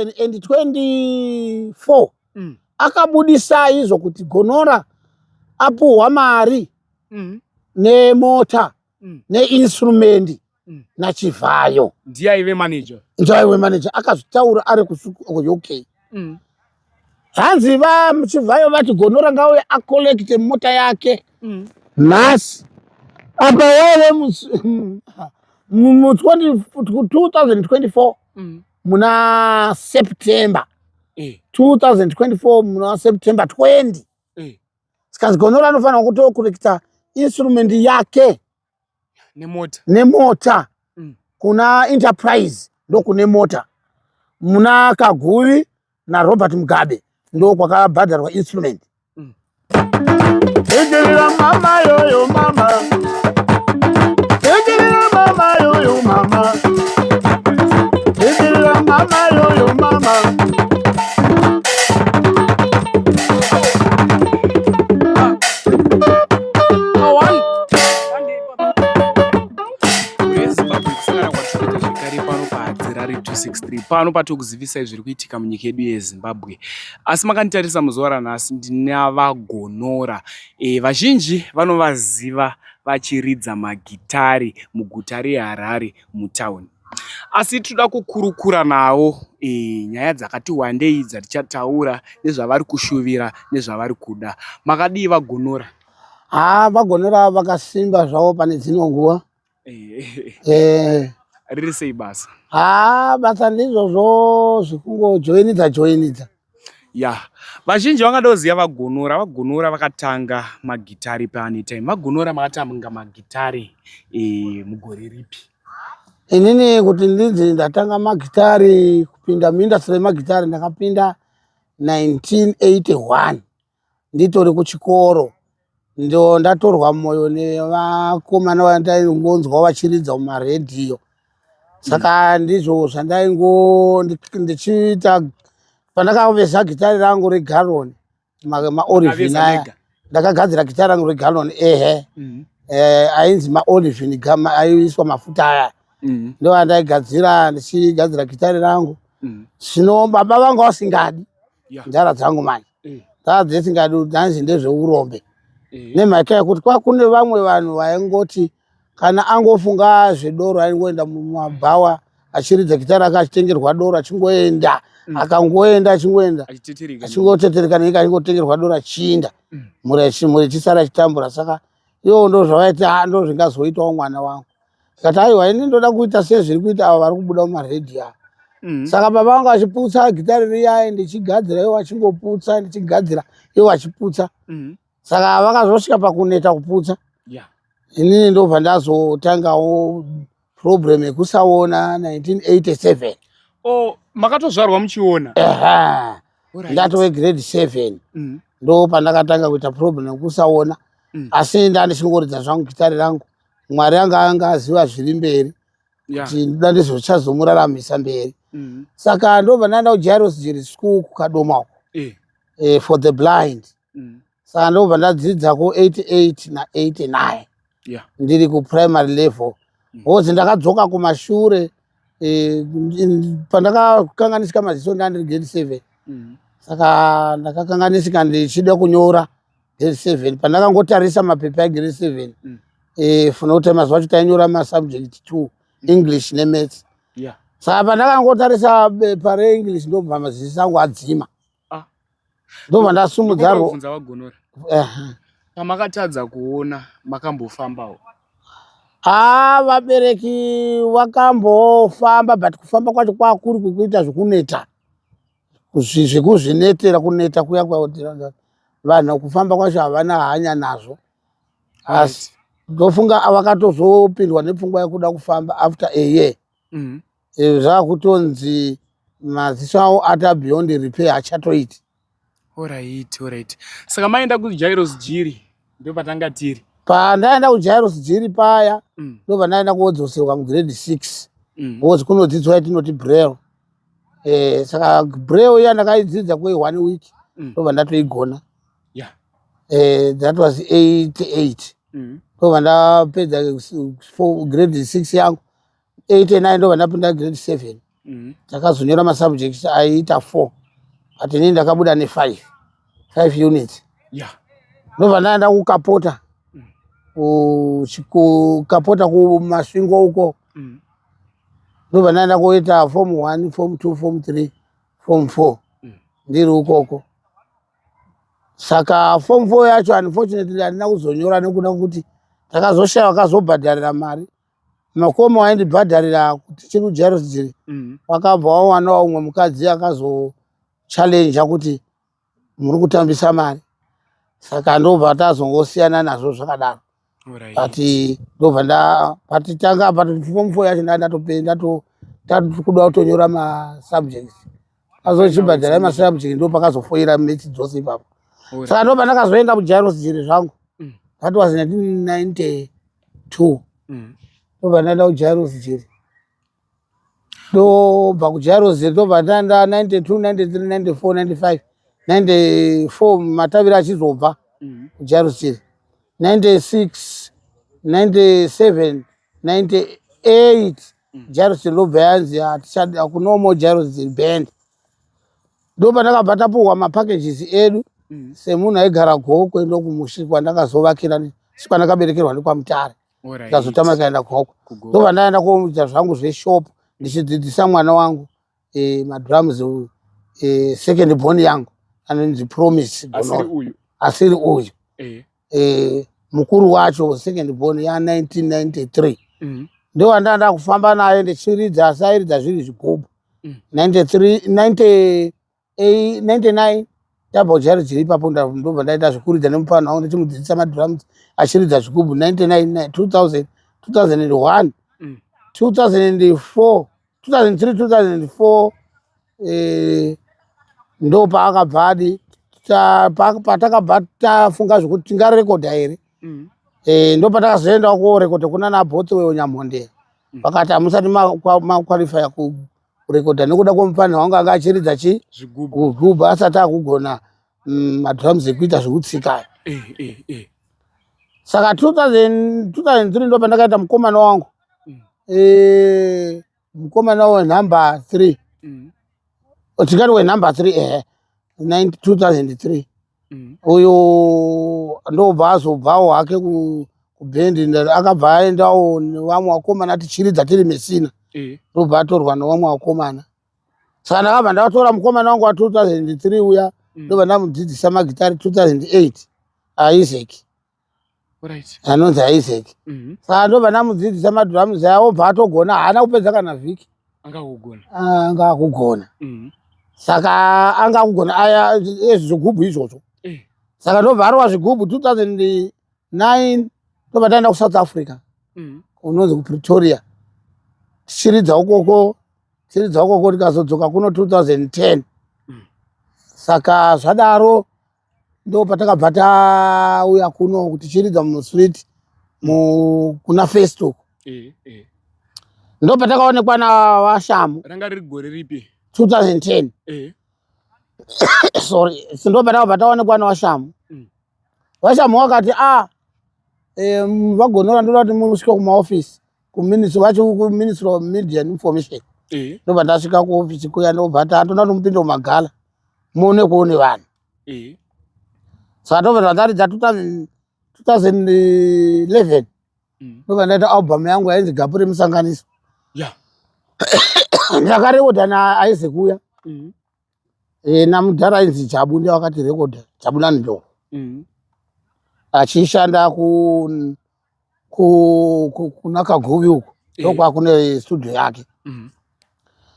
2024 akabudisa izvo kuti Gonora apuhwa mari nemota neinstrument naChivayo. Ndiye aive manager. Akazvitaura ari ku-UK. Hanzi Chivayo vati Gonora ngauye akolekte mota yake nhasi. Apa wale mu 2024 muna September 2024 muna September 20 sikazi Gonora anofanira kutokolekta instrument yake nemota kuna Enterprise ndokune mota, muna Kaguvi na Robert Mugabe ndo kwakabhadharwa instrument. Egerera mama yoyo mama, egerera mama yoyo mama, egerera mama yoyo mama. Pano patokuzivisa zviri kuitika munyika yedu yeZimbabwe. Asi makanditarisa muzuva ranhasi ndinava Gonora. Vazhinji vanovaziva vachiridza magitari muguta reHarare mutauni. Asi toda kukurukura navo nyaya dzakati wandei dzatichataura nezvavari kushuvira nezvavari kuda. Makadii vaGonora? VaGonora vakasimba zvavo pane dzino nguva. Riri sei basa? Basa ndizvozvo zvikungojoinidza. Vazhinji vangada kuziva vaGonora. VaGonora vakatanga magitari paani time. VaGonora makatanga magitari mugore ripi? Inini kuti ndinzi ndatanga magitari kupinda muindustry yemagitari ndakapinda 1981 nditori kuchikoro. Ndo ndatorwa moyo nevakomana vandaingonzwa vachiridza mumaredhiyo. Saka ndizvo zvandaingo ndichiita pandakaveza gitari rangu reGallon maOlivin aya. Ndakagadzira gitari rangu reGallon ainzi maOlivin aiiswa mafuta aya. Ndo andaigadzira ndichigadzira gitari rangu. Zvino baba vangu vasingadi njara dzangu manje. Dzasingadi ndanzi ndezveurombe. Nemhaka yekuti kune vamwe vanhu vaingoti kana angofunga zvedoro aingoenda mumabhawa achiridza gitari rake achitengerwa doro achingoenda akangoenda achingotetereka nenyika achingotengerwa doro achiinda mhuri ichisara chitambura. Saka ivo ndo zvavaiti ndo zvingazoitawo mwana wangu. Tikati aiwa ini ndoda kuita sezviri kuita ava vari kubuda mumaredhiyo. Saka baba vangu achiputsa gitari riya ndichigadzira iwo achingoputsa ndichigadzira iwo achiputsa. Saka vakazosvika pakuneta kuputsa. Inini ndobva ndazotangawo problem yekusaona 1987. Makatozvarwa muchiona? Ndatove grade 7 ndo pandakatanga kuita problem yekusaona. Asi ndandichingoridza zvangu gitari rangu. Mwari anga aziva zviri mberi kuti ndoda ndizochazomuraramisa mberi. Saka ndobva ndaenda kuJairos Jiri School kuKadoma uko for the blind. Saka ndobva ndadzidzako 88 na 89 ndiri kuprimary level. Hozi ndakadzoka kumashure pandakakanganisika maziso ndandiri grade 7. Saka ndakakanganisika ndichida kunyora grade 7 pandakangotarisa mapepa egrade 7 funa kuti mazuva acho tainyora masubject 2 English neMaths. Saka pandakangotarisa bepa reEnglish ndobva maziso angu adzima. Ndobva ndasumudza vaGonora. Pamakatadza kuona makambofambawo? Vabereki vakambofamba but kufamba kwacho kwakuri kukuita zvekuneta. Zvekuzvinetera kuneta kuya kwautira vanhu kufamba kwacho havana hanya nazvo. Asi ndofunga vakatozopindwa nepfungwa yekuda kufamba after a year. Zvakutonzi maziso avo ata beyond repair achatoiti. Alright. Saka maenda kuJairos Jiri ndo patanga tiri. Pandaenda kuJairos Jiri paya ndo pandaenda kodzoserwa mugrade 6. Ngozi kunodzidzwa yatinoti Braille. Saka Braille iya ndakaidzidza kwe 1 week ndo pandatoigona. That was 88. Ndo pandapedza grade 6 yangu. 89 ndo pandapinda grade 7. takazonyora masubjects aiita 4 but inini ndakabuda ne5 units. Ndobva ndaenda kukapota kukapota kumasvingo uko. Ndobva ndaenda koita form 1 form 2 form 3 form 4 ndiri ukoko. Saka form 4 yacho unfortunately handina kuzonyora nekuda kuti ndakazoshaya wakazobhadharira mari. Makoma waindibhadharira kuti chiri kuJairos Jiri wakabva wawanawo umwe mukadzi akazochallenge kuti muri kutambisa mari. Saka ndobva tazongosiyana nazvo zvakadaro. But ndobva patitanga form 4 yacho ndatokuda kutonyora masubjects. Azochibhadhara masubjects ndo pakazofoira maths dzose ipapo. Saka ndobva ndakazoenda kuJairos Jiri zvangu. That was 1992. Ndobva ndaenda kuJairos Jiri. Ndobva kuJairos Jiri ndobva ndaenda 92 93 94 95 94 matavira achizobva kuJairos Jiri. 96 97 98 Jairos Jiri ndobva yanzi hakunomo Jairos Jiri band. Ndobva ndakabva tapuhwa mapackages edu semunhu aigara Gokwe ndokumushi kwandakazovakira kwandakaberekerwa ndekwaMutare. Ndikazotama kaenda Gokwe. Ndobva ndaenda koita zvangu zveshop ndichidzidzisa mwana wangu madrums second born yangu anonzi Promise asiri uyu mukuru wacho second born ya1993. Ndo andaenda kufamba naye ndichiridza asairidza zviri zvigubhu. 93 99 tabva kuJairos Jiri ipapo ndobva ndaita zvekuridza nemupana wangu ndichimudzidzisa madrums achiridza zvigubhu. 99 2000 2001 2004 2003 2004 ndo paakabva adi patakabva tafunga zvokuti tingarekodha here. Ndo patakazoenda korekodha kuna naBothwell Nyamhondera. Vakati hamusati makwalifya kurekodha nekuda kwomupana wangu anga achiridza zvigubhu asati akugona madrums ekuita zvekutsika. Saka 2003 ndo pandakaita mukomana wangu mukomana wenumber 3 tingati wenumber 3 2003 uyo ndobva azobvawo hake kubhendi akabva aendawo nevamwe vakomana tichiridza tiri Messina. Ndobva atorwa nevamwe vakomana. Saka ndakabva ndatora mukomana wangu wa2003 uya ndobva ndamudzidzisa magitari 2008 Isaac anonzi Isaac. Saka ndobva ndamudzidzisa madrums aya obva atogona haana kupedza kana vhiki anga akugona. Saka anga akugona aya zvigubhu izvozvo. Saka ndobva arova zvigubhu 2009 ndobva taenda kuSouth Africa kunonzi kuPretoria tichiridza ukoko tikazodzoka kuno 2010. Saka zvadaro ndo patakabva tauya kuno tichiridza mustreet kuna Facebook. Ndo patakaonekwa naVashamu. Ranga riri gore ripi? 2010. Sorry, ndo patakabva taonekwa naVashamu. Vashamu wakati vagonora ndoda kuti musvike kumaofisi kuministry of media and information. Ndobva ndasvika kuofisi kuya ndobva ndoda kuti mupinde mumagala muone kuone vanhu. Saka ndobva ndataridza 2011 ndobva ndaita album yangu yainzi Gapu remusanganiso. Ndakarekodha naIsaac uya namudhara ainzi Jabu ndiye wakati rekodha Jabulani Ndlovu achishanda kuna Kaguvi uko ndokwakune studio yake.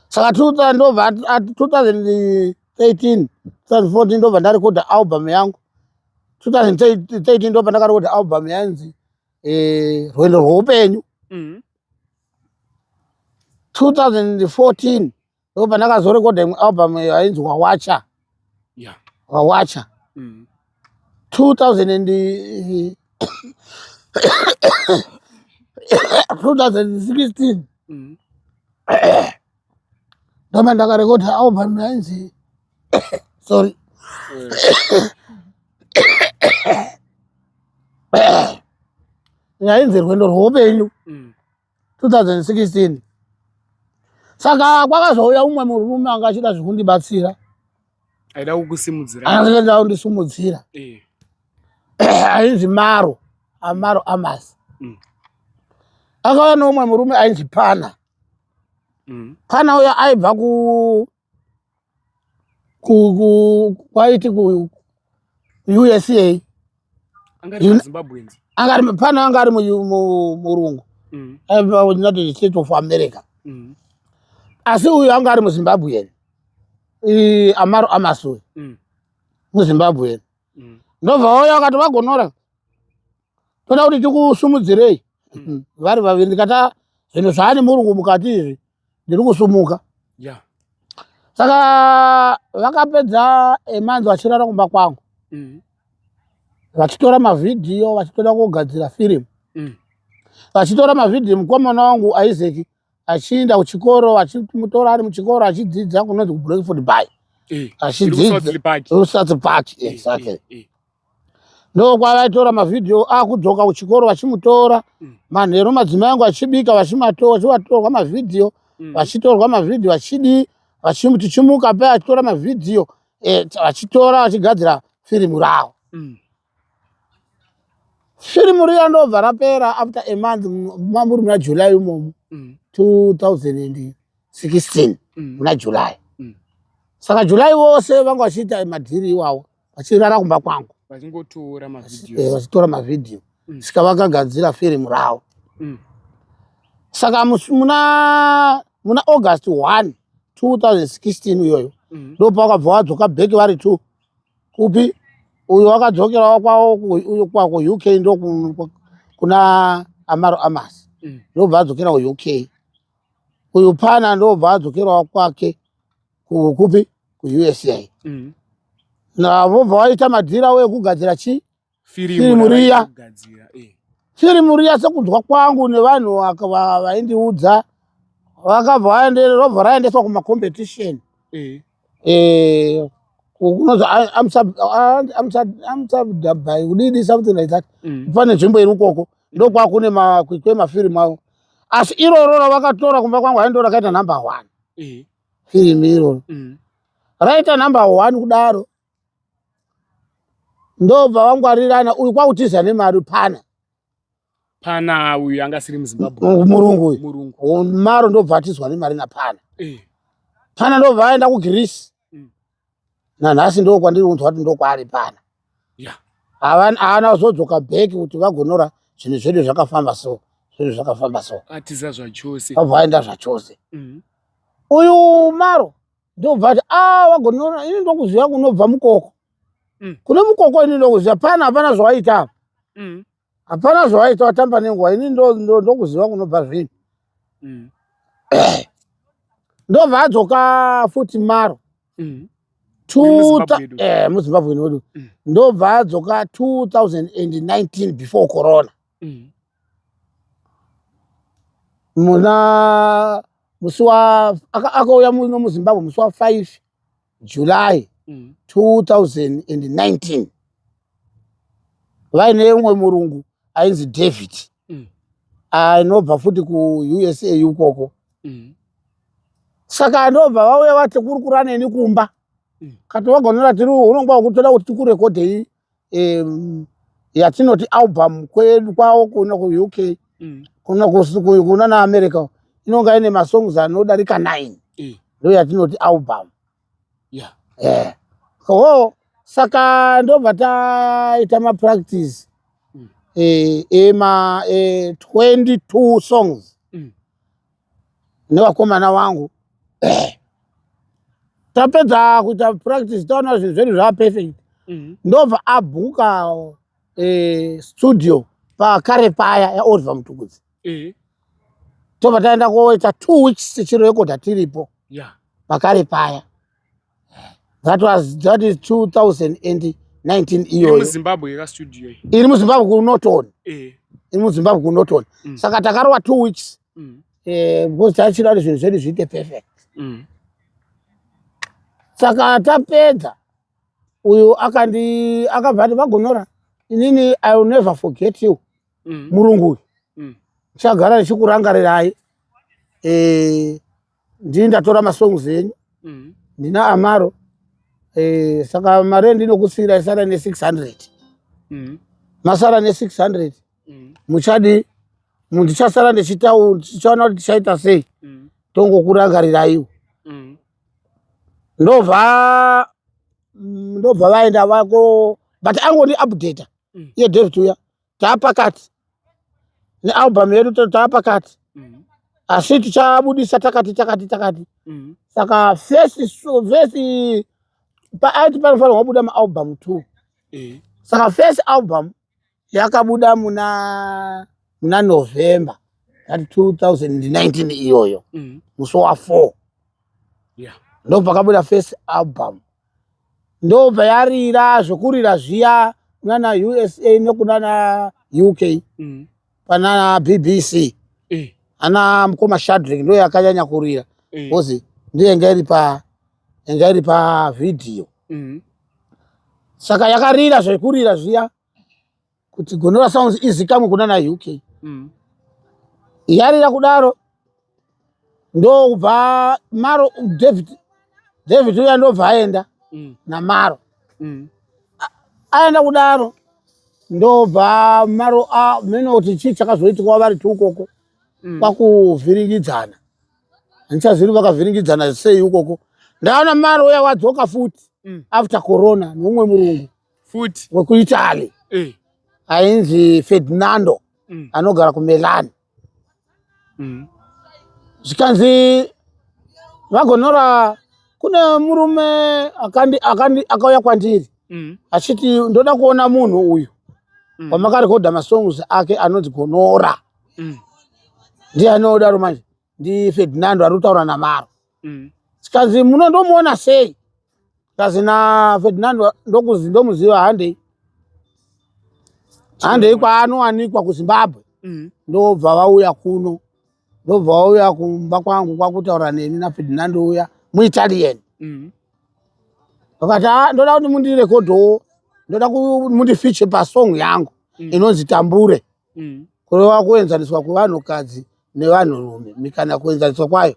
Saka 2013 2014 ndobva ndarekodha album yangu. 2013 ndobva ndakarekodha album yanzi Rwendo rwoupenyu. 2014 ndobva ndakazorekodha imwe album yainzi Wawacha. 2016 ndobva ndakarekodha album yainzi sorry yainzi Rwendo rwoupenyu 2016. Saka kwakazouya umwe murume anga achida zvekundibatsira. Aida kukusimudzira. Akaenda kundisimudzira. Ainzi Maro, Amaro Amos. Akauya neumwe murume ainzi Pana. Pana uya aibva kwaiti ku USA. Pana anga ari murungu. Aibva United States of America. Asi uyu anga ari muZimbabwe. Amaro Amos uyu. MuZimbabwe. Ndobva vauya vakati vagonora. Toda kuti tikusumudzirei. Vari vaviri ndikati zvinhu zvaani murungu mukati izvi ndiri kusumuka. Saka vakapedza emanzi vachirara kumba kwangu. Vachitora mavhidhiyo vachitoda kugadzira firimu. Vachitora mavhidhiyo mukomana wangu Isaac achienda kuchikoro vachimutora ari muchikoro achidzidza kunonzi kuBreakford Bay. Achidzidza Rusatsi Park. Exactly. Ndo kwavaitora mavhidhiyo akudzoka kuchikoro vachimutora manheru madzimai angu achibika vachivatorwa mavhidhiyo vachitorwa mavhidhiyo vachidi tichimuka pe achitora mavhidhiyo vachitora vachigadzira firimu ravo. Firimu riya ndobva rapera after a month muri muna July umomo 2016 muna July. Saka July wose vanga vachiita madhiri iwawo vachirara kumba kwangu. Vachitora mavhidhiyo saka vakagadzira firimu ravo. Saka muna August 1 2016 iyoyo ndopa vakabva vadzoka bheki vari tu kupi uyu wakadzokerawo kwako UK ndo kuna Amaro Amos. Ndobva adzokera kuUK. Uyu Pana ndobva adzokerawo kwake kupi kuUSA. Navobva vaita madhira wekugadzira firimu riya. Firimu riya sekunzwa kwangu nevanhu vaindiudza vakabva robva raendeswa kumacompetition. Kunonzi Amsterdam kudidi something like that. Pane nzvimbo iri ukoko ndokwakune makwikwi emafirimu avo. Asi iroro ravakatora kumba kwangu aindo rakaita number 1. Firimu iroro raita number 1 kudaro. Ndobva vangwarirana uyu kwakutiza nemari Pana uyu anga asiri muZimbabwe. Murungu uyu. Maro ndobva atizwa nemari naPana. Pana ndobva aenda kuGreece. Nanhasi ndo kwandiri kunzwa kuti ndo kwaari Pana. Haana kuzodzoka bheki kuti vagonora zvinhu zvedu zvakafamba so. Atiza zvachose. Vabva vaenda zvachose. Uyu Maro ndobva ati vagonora ini ndokuziva kunobva mukoko. Kune mukoko ini ndokuziva Pana hapana zvawaita. Hapana zvawaita watamba nenguva ini ndokuziva kunobva zvinhu. Ndobva adzoka futi Maro. MuZimbabwe nodu. Ndobva adzoka 2019 before corona. Muna akauya muno muZimbabwe musi wa 5 July 2019. Vaine umwe murungu ainzi David. Anobva futi kuUSA ukoko. Saka ndobva vauya vati kuri kuraneni kumba. Kati vagonora tiri unongwa kutoda kuti tikurekodhei yatinoti album kwedu kwawo kuna kuUK kuna naAmerica inonga ine masongs anodarika 9. Ndo yatinoti album. Saka ndobva taita mapractice 22 songs nevakomana vangu. Tapedza kuita practice taona zvinhu zvedu zvava perfect. Ndobva abhuka studio paKarepaya yaOliver Mtukudzi. Tobva taenda koita 2 weeks tichirekodha tiripo paKarepaya. That is 2019 iyoyo. Iri muZimbabwe kuNorton. Saka takarova 2 weeks. Because tachida kuti zvinhu zvedu zviite perfect. Saka tapedza uyu akabva ati vagonora inini I will never forget you. Murungu chagara ndichikurangarirai ndini ndatora masongs enyu ndina Amaro saka mare ndinokusira isara ne600 masara ne600 muchadi mundichasara ndichaona kuti tichaita sei tongokurangarirai ndobva vaenda vako but angoni update yeDavid uya taapakati nealbum yedu taapakati asi tichabudisa takati saka first paati panofanirwa kubuda maalbum 2 saka first album yakabuda muna November 2019 iyoyo musi wa4 ndobva kabuda first album ndobva yarira zvokurira zviya kunana USA nekunana UK panana BBC ana mukoma Shadrack ndo yakanyanya kurira kozi ndiye yanga iri pa video saka yakarira zvokurira zviya kuti Gonora Sounds izikamwe kunana UK yarira kudaro ndobva Maro David uya ndobva aenda naMaro aenda kudaro ndobva Maro meno kuti chii chakazoitika vari tukoko kwakuvhiringidzana handichazivi vakavhiringidzana sei ukoko ndaona Maro uya wadzoka futi after corona nomumwe murungu futi wekuItaly ainzi Ferdinando anogara kuMilan zvikanzi vagonora kune murume akauya kwandiri achiti ndoda kuona munhu uyu wamakarekodha masongs ake anonzi Gonora ndiye anodaro manje ndi Ferdinando ari kutaura naMaro zvikanzi munondomuona sei kazi na Ferdinando ndomuziva handei kwaanowanikwa kuZimbabwe ndobva vauya kuno ndobva vauya kumba kwangu kwakutaura neni naFerdinando uya muItalian vakati ndoda kuti mundirekodhowo ndoda kuti mundifiche pasong yangu inonzi Tambure kureva kuenzaniswa kuvanhukadzi nevanhurume mikana kuenzaniswa kwayo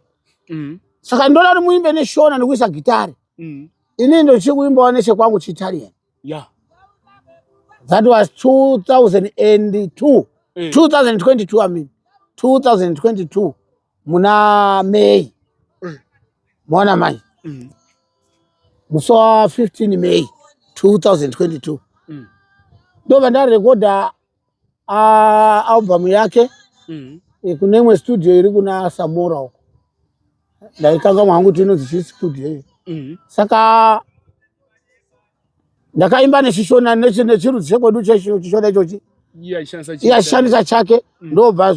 saka ndoda kuti muimbe neshona nekuisa gitari ini ndochikuimbawo nechekwangu chiItalian that was 2022 2022 I mean 2022 muna May mwana manje musi wa 15 May 2022 ndobva ndarekodha album yake kune imwe studio iri kuna Samora uko ndaikanga mwangu kuti inonzi chi studio iyo saka ndakaimba nechishona nechirudzi chekwedu chishona ichochi ashandisa chake ndobva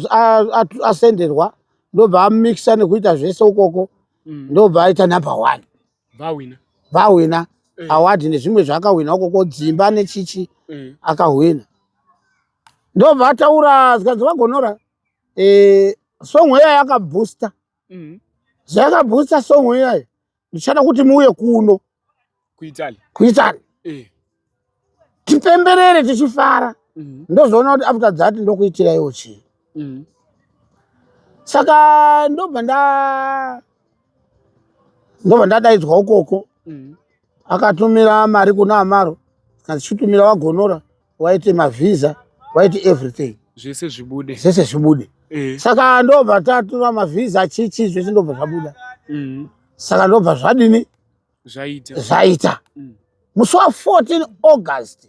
asenderwa ndobva amixa nekuita zvese ukoko ndobva aita number 1 vahwina award nezvimwe zvakahwina ukoko dzimba nechichi akahwina ndobva ataura zikanzi vagonora song iya yakabooster zvakabooster song iya ndichada kuti muuye kuno kuItali tipemberere tichifara ndozoona kuti after that ndokuitirayo chii saka ndobva ndadaidzwa ukoko akatumira mari kuna Amaro achitumira vagonora waite mavhiza waite everything zvese zvibude saka ndobva tatura mavhiza chichi zvese ndobva zvabuda saka ndobva zvadini zvaita musi wa 14 August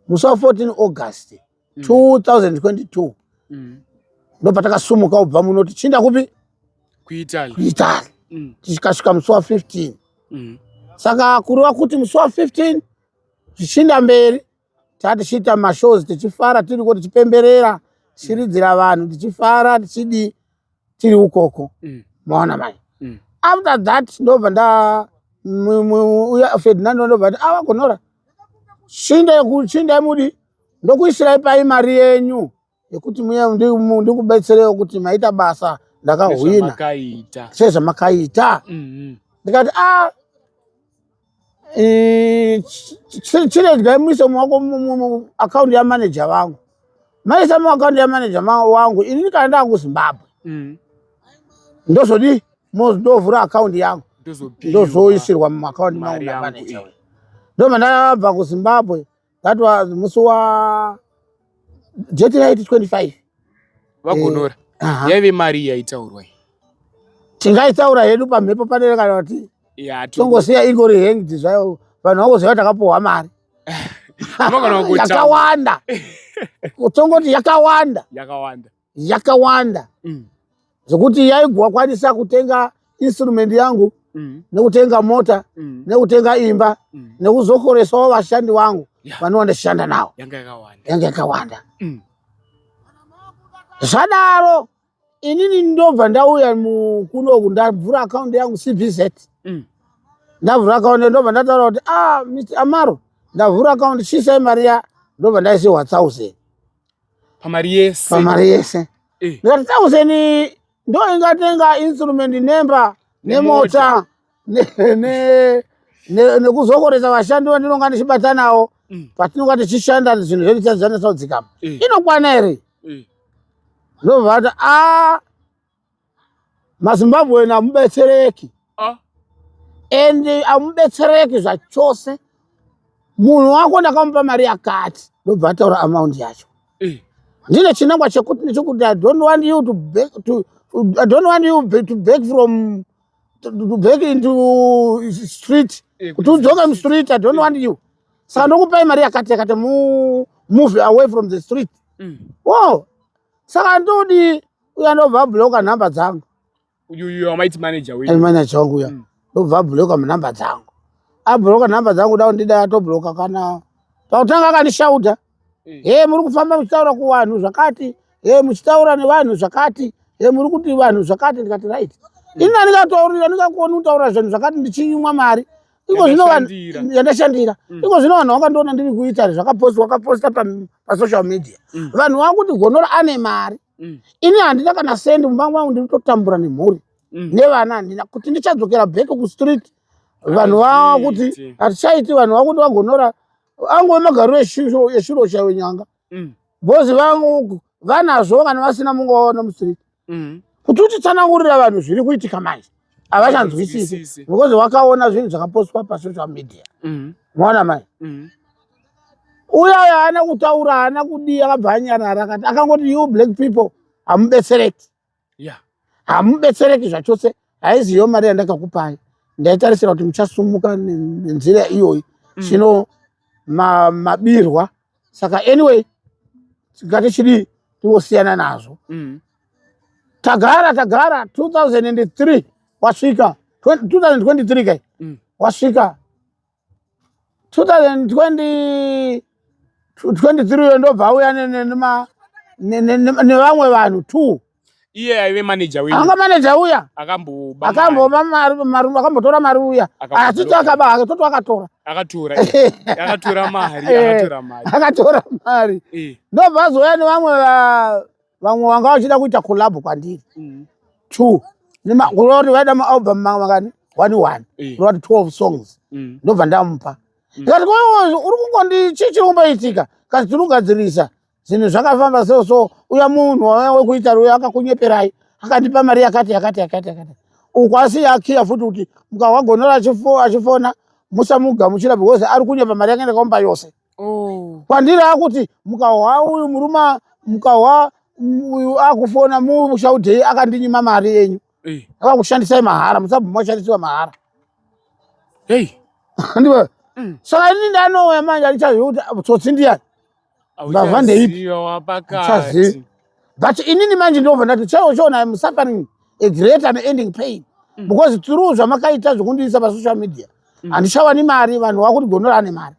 musi wa 14 August 2022 ndobva takasumuka kubva muno tichinda kupi kuItali tikasvika musi wa 15 saka kureva kuti musi wa 15 tichinda mberi tichiita mashows tichifara tiriko tichipemberera tichiridzira vanhu tichifara tichidi tiri ukoko maona mai after that ndobva uya Ferdinando ndobva Gonora chindai mudi ndokuisirai pai mari yenyu yekuti muye ndikubetserewo kuti maita basa ndakahwina sezvamakaita ndikati chiregai muise muwako akaunti yamanager vangu maisa muakaunti yamanager wangu ini kana ndava kuZimbabwe ndozodi ndovhura akaunti yangu ndozoisirwa muakaunti mangu namaneja uyu. Ndobva ndabva kuZimbabwe. That was musi wa January 25. Vagonora yaive mari yaitaurwa tingaitaura hedu pamhepo padera kana kuti tongosiya ingori hanged zvayo vanhu vangoziva takapuhwa mari yakawanda tongoti yakawanda zvokuti yaigokwanisa kutenga instrument yangu nekutenga mota nekutenga imba nekuzokoresawo vashandi vangu vanova ndishanda navo yanga yakawanda. Zvadaro inini ndobva ndauya kunoku ndavhura akaunti yangu CBZ. Ndavhura akaunti ndobva ndataura kuti Mr. Amaro ndavhura akaunti chisai mari ya ndobva ndaisiwa 1000 pamari yese ndikati 1000 ndo ingatenga instrument nemba nemota nekuzokoresa vashandi vandinonga ndichibata navo patinonga tichishanda zvinhu zvedu tazvizanisao dzikama inokwana here. Ndobva ati maZimbabwe hamubetsereki ende hamubetsereki zvachose. Munhu wako ndakamupa mari yakati ndobva ataura amount yacho. Ndine chinangwa chekuti nechekuti I don't want you to beg from to beg into street kuti udzoke mustreet. I don't want you. Saka ndokupai mari yakati move away from the street. Saka ndodi uya ndobva abhuloka nhamba dzangu. Maiti manager wangu uya ndobva abhuloka nhamba dzangu. Abhuloka nhamba dzangu dao ndida atobhuloka kana pakutanga akandishauta muri kufamba muchitaura kuvanhu zvakati muchitaura nevanhu zvakati muri kuti vanhu zvakati. Ndikati right ini andikataurira ndingakoni kutaura zvinhu zvakati ndichinyimwa mari iko zvino yandashandira iko zvino vanhu vakandoona ndiri kuita zvakaposta pasocial media vanhu vakuti Gonora ane mari. Ini handina kana sendi mumbangu wangu ndiri kutotambura nemhuri nevana handina kuti ndichadzokera back kustreet. Vanhu vakuti hatichaiti vanhu vakuti vaGonora angove magariro eshuro chaiwo nyanga bhozi vangu vanazvo kana vasina mungovaona mustreet kuti uchitsanangurira vanhu zviri kuitika manje havachanzwisisi because wakaona zvinhu zvakapostwa pasocial media. Mwaona mai uya haana kutaura haana kudii akabva anyarara akati akangoti you black people hamubetsereki hamubetsereki zvachose haiziyo mari yandakakupai ndaitarisira kuti muchasumuka nenzira iyoyi chino mabirwa. Saka anyway ngatichidi tingosiyana nazvo. Tagara 2003 wasvika 2023 kai wasvika 2023 ndobva auya nevamwe vanhu 2. Iye aive manager wenyu anga manager uya akambotora mari uya achiti akatoto akatora mari ndobva azoya nevamwe vanga vachida kuita collab kwandiri 2 kuroti vaida maalbum makani 1 kuroti 12 songs ndobva ndamupa ndikati uri kungondi chii chiri kumboitika kasi tiri kugadzirisa zvinhu zvakafamba so uya munhu wekuita uya akakunyeperai akandipa mari yakati uku asi yakiya futi kuti mukawaGonora achifona musamugamuchira because ari kunyepa mari yake ndakamupa yose kwandiri akuti mukahwa uyu muruma mukahwa uyu akufona mushaudhei akandinyima mari yenyu akakushandisai mahara musabva mashandisiwa mahara. Ndiwe saka ini ndanoya manje andichazivi kuti tsotsi ndiyani mbavha ndeipi chazivi but inini manje ndobva ndati chaiwo I'm suffering a great and ending pain because through zvamakaita zvokundiisa pasocial media handishawani mari vanhu vakuti Gonora ane mari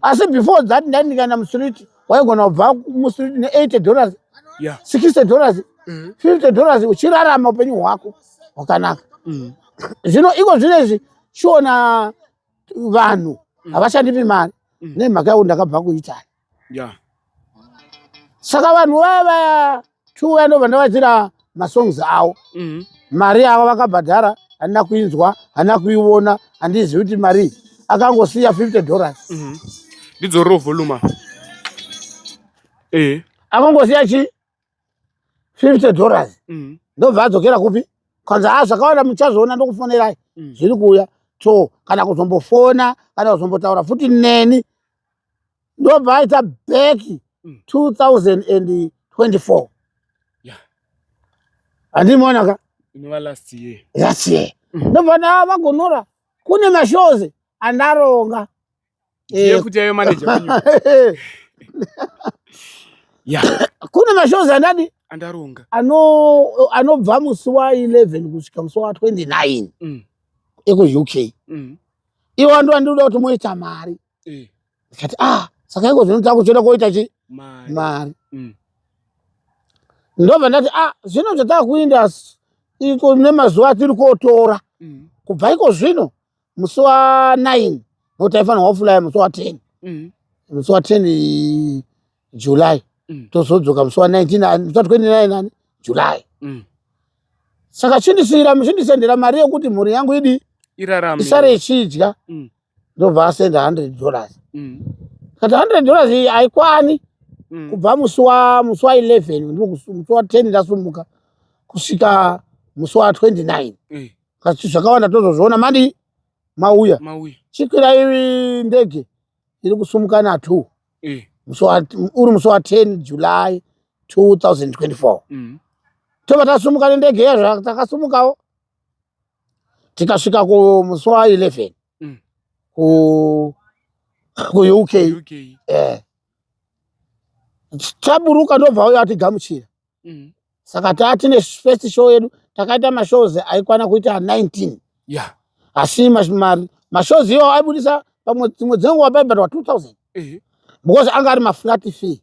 asi before that ndandikaenda mustreet waigona kubva mustreet ne$80 $60 $50 uchirarama upenyu hwako hwakanaka. Zvino iko zvinezvi chiona vanhu havashandipi mari nemhaka yekuti ndakabva kuItaly. Saka vanhu vaya 2 ndobva ndavaitira masongs avo mari yavo vakabhadhara handina kuinzwa handina kuiona handizivi kuti mari akangosiya $50 ndidzororo volume akangosiya chi $50 ndobva adzokera kupi kanza zvakawanda muchazoona ndokufonerai zviri kuuya to kana kuzombofona kana kuzombotaura futi neni ndobva aita back 2024 handimona ka inova last year. Last year. Ndobva ndavagonora kune mashows andaronga kuti ayo manager wanyu. Kune mashows andadi andaronga anobva musi wa11 kusvika musi wa29 ekuUK. Iwo ndo andinoda kuti muita mari. Ndikati saka iko zvinoita kuchoda koita chi mari. Ndobva ndati zvino zvatava kuinda iko nemazuva atiri kotora kubva iko zvino musi wa9 nokuti aifanirwa kufulaya musi wa10 musi wa10 July tozodzoka musi wa19 musi wa29 July. Saka chindisendera mari yekuti mhuri yangu isare ichidya. Ndobva asenda $100. Kati $100 iyi haikwani kubva musi wa11 musi wa10 ndasumuka kusvika musi wa29 kasi zvakawanda tozozviona mandi mauya chikwira ndege iri kusumuka na2 uri musi wa10 July 2024 tobva tasumuka nendege yazvo takasumukawo tikasvika kumusi wa11 kuUK. Taburuka ndobva uya atigamuchira. Saka tatine first show yedu takaita mashows aikwana kuita 19. Asi mashows iwo aibudisa pamwe dzimwe dzenguva paibhadwa 2000 because anga ari maflat fee.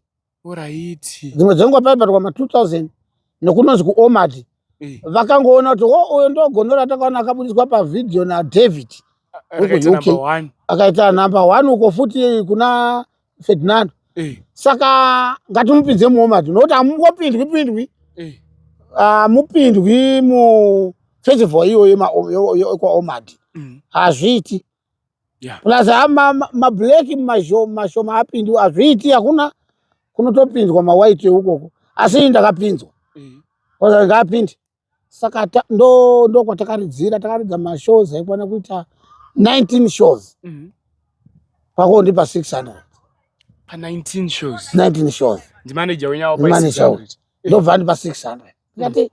Dzimwe dzenguva paibhadwa ma2000 nekunonzi kuOmad. Vakangoona kuti uyo ndogonora takaona akabudiswa pavidhio naDavid akaita number 1 uko futi kuna Ferdinand. Saka ngatimupinze muOmad nokuti hamungopindwi mupindwi mufestival iyo kwaOmad hazviiti. Plus mablack mashoma apindwi hazviiti, hakuna kunotopinzwa mawhite ukoko. Asi ndakapinzwa ngapinde. Saka ndo kwatakaridzira takaridza mashows aikwana kuita 19 shows. Pakondipa 600. Pa 19 shows. 19 shows. The manager wenyawo pa 600. Ndobva ndipa 600. Ngati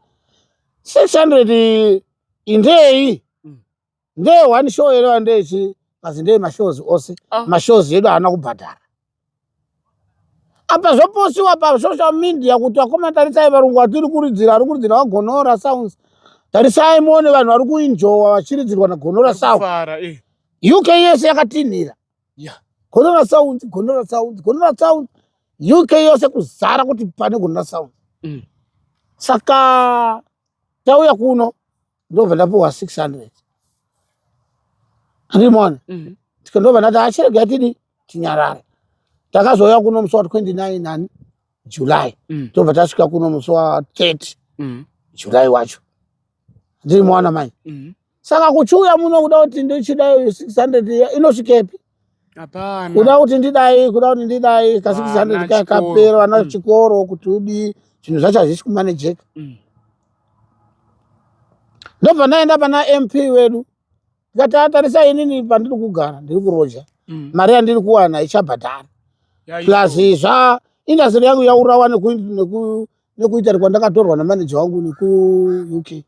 600 indei. Ndee one show ero ndechi kasi ndee mashows ose. Mashows edu haana kubhadhara. Apa zvoposiwa pa social media kuti akomentarisai varungu atiri kuridzira vagonora sounds. Tarisai muone vanhu vari kuenjoy vachiridzirwa nagonora sound. UK yese yakatinhira. Gonora sound. UK yose kuzara kuti pane gonora sound. Saka tauya kuno ndobva ndapuwa 600. Andimona. Ndobva ndati achirega tidi tinyarare. Takazoya kuno musi wa29 July. Ndobva tasvika kuno musi wa30 July wacho. Ndimona mai. Saka kuchuya muno kuda kuti ndichida 600 inosvikepi? Hapana. Kuda kuti ndidai ka 600 kakapera vana chikoro kuti udi zvinhu zvacho hazvisi kumanejeka. Ndobva ndaenda pana MP wedu. Ndikati atarisa inini pandiri kugara ndiri kuroja. Mari yandiri kuwana ichabhadhara. Plus industry yangu yaurawa nekuita kwandakatorwa namanager wangu nekuUK.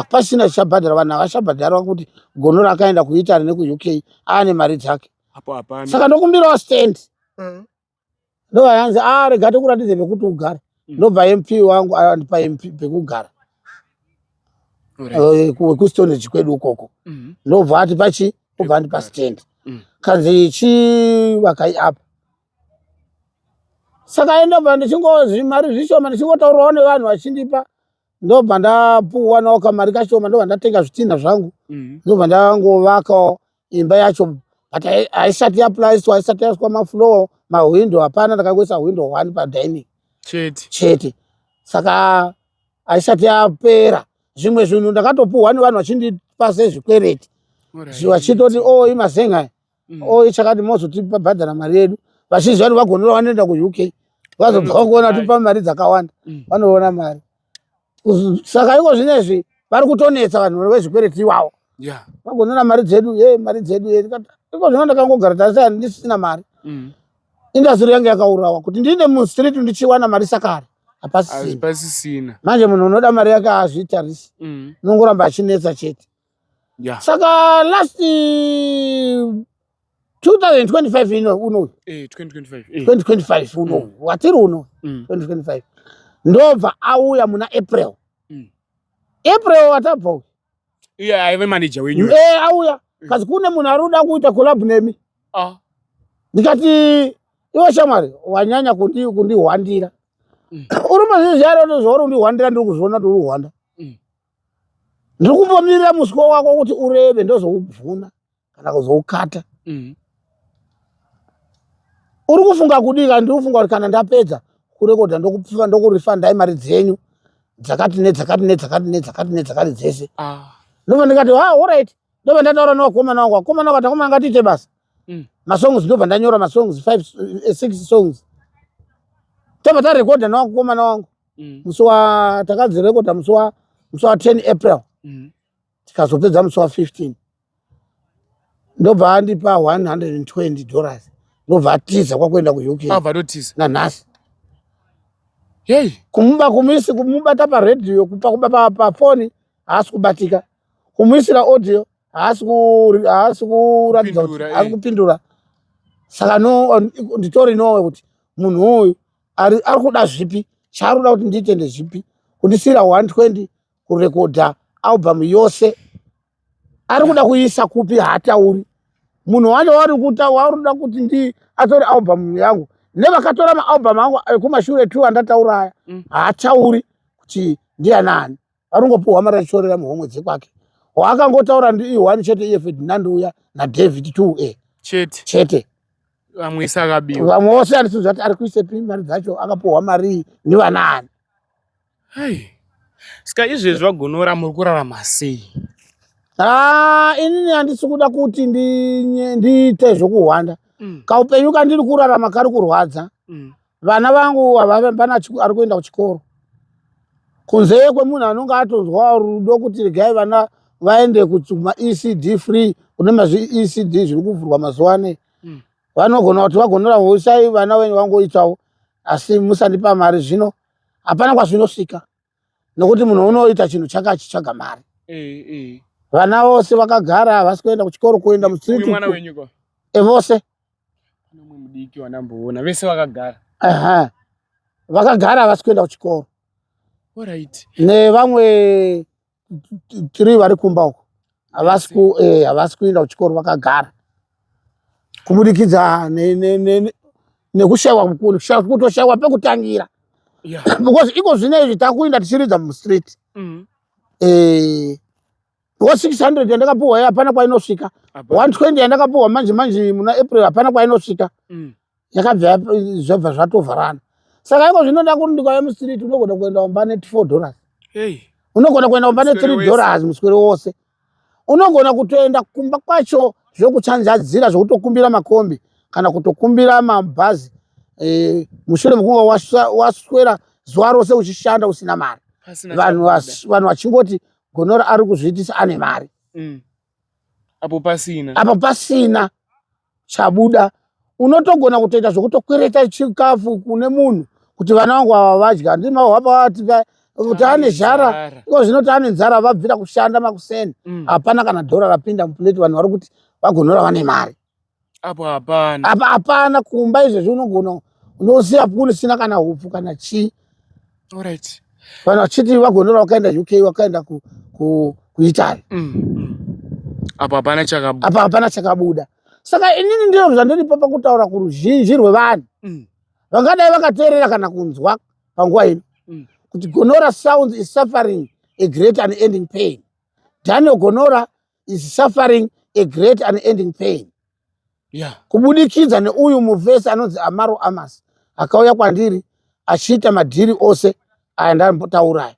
Pasina chichabhadhara, vanhu havachabhadhara kuti gonora akaenda kuItaly nekuUK ane mari dzake. Saka ndokumbirawo stand. Ndobva yanzi rega tikuratidze pekuti ugare. Ndobva MP wangu andipa MP pekugara. Kustonage kwedu ukoko. Ndobva ati pachi obva andipa stand. Kanzi chivakai apa. Saka ndobva ndichingozi mari zvishoma ndichingotaurawo nevanhu vachindipa. Ndobva ndapuwa nawo kamari kashoma ndobva ndatenga zvitinha zvangu. Ndobva ndangovakawo imba yacho but haisati yaplaiswa, haisati yaiswa mafloor, mahwindo hapana, ndakangoisa window 1 padining chete. Saka haisati yapera. Zvimwe zvinhu ndakatopuwa nevanhu vachindipa sezvikwereti. Vachitoti imazenga ichakati mozotipa bhadhara mari yedu. Vachizva kuti vagonora vanoenda kuUK. Vazobva kuona tipa mari dzakawanda. Vanoona mari. Saka iko zvinezvi vari kutonetsa vanhu vezvikwereti iwawo. Vagonora mari dzedu mari dzedu iko zvino ndakangogara tasi handisina mari. Industry yangu yakaurawa kuti ndine mustreet ndichiwana mari sakare hapasisina. Manje munhu unoda mari yake hazvitarisi, unongoramba achinetsa chete. Saka last 2025 uno 2025 uno watiri uno 2025 ndobva auya muna April. April watabva aive manager wenyu auya kazi kune munhu ari kuda kuita collab nemi. Ndikati iwe shamwari wanyanya kundihwandira. Uri mazvizvi ndozvauri kundihwandira, ndiri kuzviona kuti uri kuhwanda. Ndiri kumbomirira musiko wako kuti urebe ndozouvhuna kana kuzoukata. Uri kufunga kudika? Ndiri kufunga kuti kana ndapedza kurekodha ndokurifandai mari dzenyu dzakati nedzakati dzese. Ndobva ndikati alright. Ndobva ndataura nevakomana vangu. Vakomana vakati akomana ngatiite basa. Masongs ndobva ndanyora masongs 6 songs. Tobva tarekodha nevakomana vangu musi takadzirekodha musi wa 10 April. Tikazopedza musi wa 15. Ndobva andipa $120. Ndobva atiza kwakuenda kuUK. Nanhasi. Kumuba kumisi kumubata paredhiyo kupa pafoni haasi kubatika. Kumuisira audio haasi kuratidza kuti haasi kupindura. Saka nditori nowe kuti munhu uyu ari kuda zvipi, chaari kuda kuti ndiite ndezvipi. Kundisira 120 kurekodha album yose. Ari kuda kuisa kupi haatauri. Munhu wacho wari kuda kuti atore album yangu. Nevakatora maalbum angu ekumashure 2 andataura aya haatauri kuti ndianani. Aringopuhwa mari achishorera muhomwe dzekwake. Waakangotaura ndiiwani chete iye Ferdinand uya naDavid 2A chete. Vamwe sakabiwa. Vamwe vose andisiziva kuti ari kuisepi mari dzacho, akapuhwa mari ndivanani. Saka izvezvi Vagonora muri kurarama sei? Inini handisi kuda kuti ndiite zvokuhwanda. Kaupenyu kandiri kurarama kari kurwadza. Vana vangu havapana ari kuenda kuchikoro. Kunze kwemunhu anonge atonzwa rudo kuti regai vana vaende kuma ECD free, kune mazvi-ECD zviri kuvhurwa mazuva ano. Vanogona kuti Vagonora hosai vana venyu vangoitawo, asi musandipa mari zvino hapana kwazvinosvika. Nokuti munhu unoita chinhu chake achitsvaga mari. Vana vose vakagara havasi kuenda kuchikoro, kuenda mustreet. Mwana wenyu ko? Vose. Mumwe mudiki wandamboona vese vakagara. Vakagara havasi kuenda kuchikoro. Alright. Nevamwe 3 vari kumba uko havasi kuenda kuchikoro, vakagara. Kubudikidza nekushayiwa kutoshayiwa pekutangira. Because iko zvinezvi takuenda tichiridza mustreet. Because 600 yandakapuhwa hapana kwainosvika. 120 yandakapuhwa manje muna April hapana kwainosvika. Yakabva zvabva zvatovharana. Saka iko zvinoda kuti ndikauya mustreet unogona kuenda umba $4. Unogona kuenda umba $3 muswere wose. Unogona kutoenda kumba kwacho zvokuchanjadzira zvokutokumbira makombi kana kutokumbira mabhazi. Mushure mekunge waswera zuva rose uchishanda usina mari. Vanhu vachingoti Gonora ari kuzviitisa ane mari. Apo pasina chabuda. Unotogona kutoita zvokutokwereta chikafu kune munhu kuti vana vangu ava vadya. Ndimahwapa kuti ane zhara. Iko zvinoti ane nzara vabvira kushanda makuseni. Hapana kana $1 rapinda mupuleti. Vanhu vari kuti Vagonora vane mari. Apo hapana. Apa hapana. Kumba izvezvi unogona unosiya kunisina kana hupfu kana chii. Alright. Vanhu vachiti Vagonora wakaenda UK, wakaenda kuItaly. Apa hapana chakabuda. Saka inini ndiro zvandiripo pakutaura kuruzhinji rwevanhu. Vangadai vakateerera kana kunzwa panguva ino. Kuti Gonora sounds is suffering a great and ending pain. Daniel Gonora is suffering a great and ending pain. Kubudikidza neuyu muvhesi anonzi Amaro Amos akauya kwandiri achiita madhiri ose aya ndambotaura.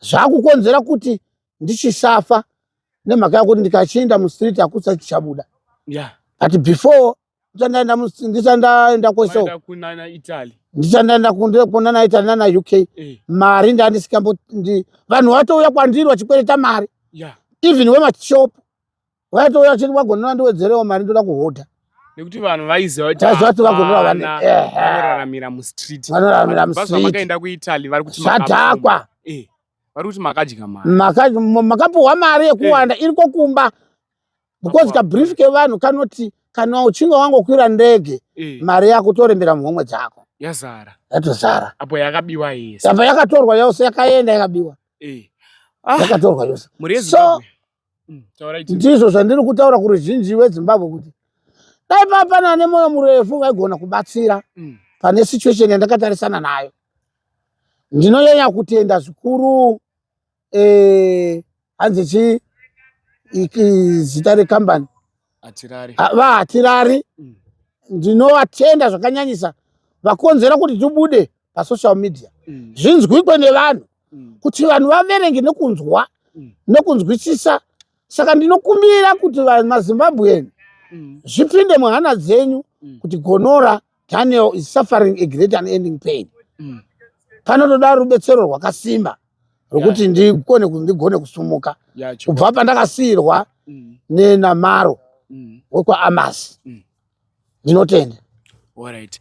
Zvakukonzera kuti ndichisafa nemhaka yekuti ndikachinda mustreet hakusati chabuda. But before ndichandaenda kwese kuna Italy. Ndichandaenda kuna na Italy na UK. Mari ndandisikambo vanhu vatouya kwandiri vachikwereta mari. Even wemashop vatouya vachiti Wagonora ndiwedzerewo mari ndoda kuhodha. Nekuti vanhu vaiziva kuti Wagonora vanoraramira mustreet. Vanoraramira mustreet. Vakaenda kuItaly vari kuti zvadhakwa. Vari kuti makadya mari. Makapuhwa mari yekuwanda iriko kumba. Because kabrief kevanhu kanoti kana uchinge wangokwira ndege mari yako torembera muhomwe dzako. Yazara. Yatozara. Apo yakabiwa yese. Apo yakatorwa yose yakaenda yakabiwa. Yakatorwa yose. So ndizvo zvandiri kutaura kuruzhinji weZimbabwe kuti dai papana nemoyo murefu vaigona kubatsira pane situation yandakatarisana nayo. Ndinonyanya kutenda zvikuru hanzi zita rekambani vaHatirari. Ndinovatenda zvakanyanyisa vakonzera kuti tibude pasocial media. Zvinzwikwe nevanhu kuti vanhu vaverenge nekunzwa nekunzwisisa. Saka ndinokumbira kuti maZimbabwean zvipinde muhana dzenyu kuti Gonora Daniel is suffering a great and ending pain. Panotoda rubetsero rwakasimba rwekuti ndigone kusumuka kubva pandakasiyirwa neNamaro wekwaAmasi. Ndinotenda. Alright.